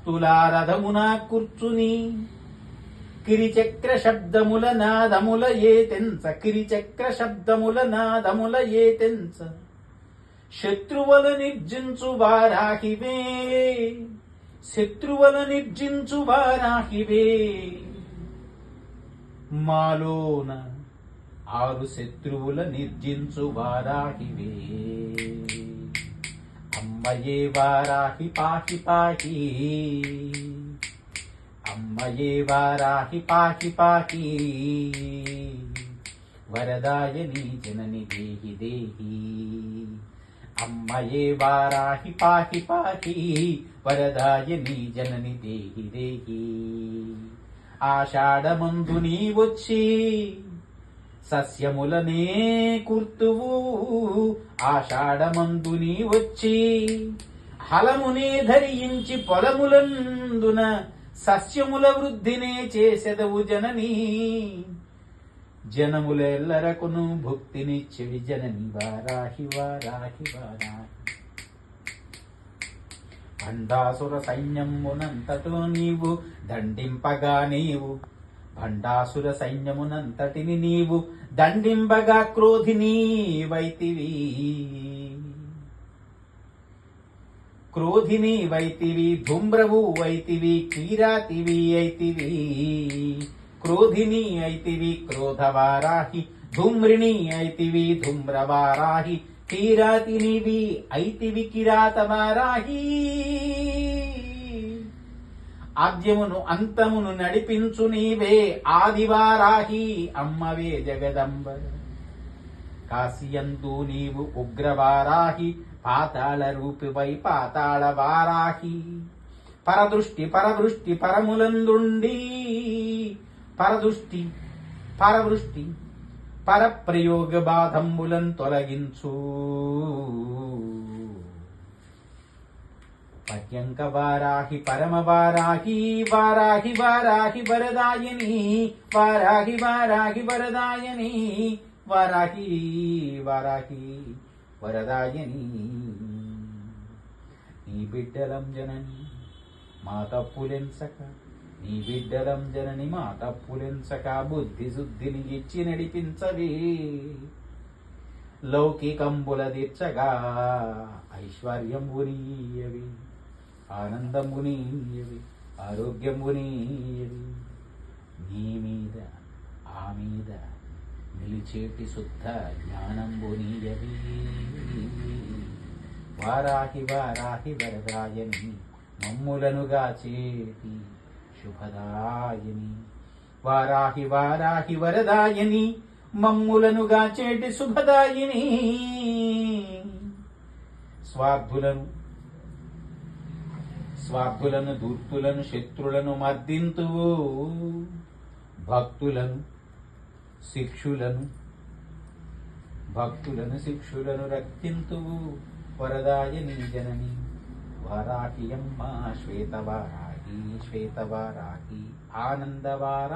తులారథమున కూర్చుని కిరిచక్ర శబ్దముల నాదముల ఏతెంచ కిరిచక్ర శబ్దముల నాదముల ఏతెంచ శత్రువుల నిర్జించు వారాహివే శత్రువుల నిర్జించు వారాహివే మాలోన 6 శత్రువుల నిర్జించు వారాహివే అమ్మయే వారాహి పాహి పాహి అమ్మయే వారాహి పాహి పాహి వరదాయని జనని దేహి దేహి అమ్మయే వారాహి పాహి పాహి వరదాయని జనని దేహి దేహి ఆషాఢమందు నీ వచ్చి సస్యములనే కుర్తువు ఆషాఢమందు నీ వచ్చి హలమునే ధరించి పొలములందున సస్యముల వృద్ధినే చేసెదవు జననీ జనములెల్లరకును భుక్తినిచ్చెవి జనని వారాహి వారాహి వారాహి భండాసుర సైన్యమునంతటో నీవు దండింపగా నీవు భండాసుర సైన్యమునంతటిని నీవు దండింపగా క్రోధిని వైతివి క్రోధిని వైతివి ధూమ్రవు వైతివి కీరాతివి ఐతివి క్రోధిని ఐతివి క్రోధవారాహి ధూమ్రిణి ఐతివి ధూమ్రవారాహి కీరాతినివి ఐతివి కిరాతవారాహి ఆద్యమును అంతమును నడిపించు నీవే ఆదివారాహి అమ్మవే జగదంబ కాశియందు నీవు ఉగ్రవారాహి పాతాళ రూపివై పాతాళ వారాహి పరదృష్టి పరవృష్టి పరములందుండి పరదృష్టి పరవృష్టి పరప్రయోగ బాధంబులం తొలగించు పర్యంక వారాహి పరమ వారాహి వారాహి వారాహి వరదాయని వారాహి వారాహి వరదాయని వారాహి వారాహి వరదాయని నీ బిడ్డలం జనని మా తప్పులెంచక నీ బిడ్డలం జనని మా తప్పులెంచక బుద్ధి శుద్ధిని ఇచ్చి నడిపించవే లౌకికంబుల తీర్చగా ఐశ్వర్యంబునీయవి ఆనందంబునీయవి ఆరోగ్యంబునీయవి నీ మీద ఆ మీద నిలిచేటి శుద్ధ జ్ఞానంబునీయవి వారాహి వారాహి వరదాయని మమ్ములనుగా చేటి శుభదాయని వారాహి వారాహి వరదాయని మమ్ములనుగా చేటి శుభదాయిని స్వార్థులను దూర్తులను శత్రులను మర్దింతువు భక్తులను శిక్షులను రక్షింతువు వరదాయని జనని వారాహి అమ్మ శ్వేతవారాహి శ్వేతవారాహి ఆనందవారా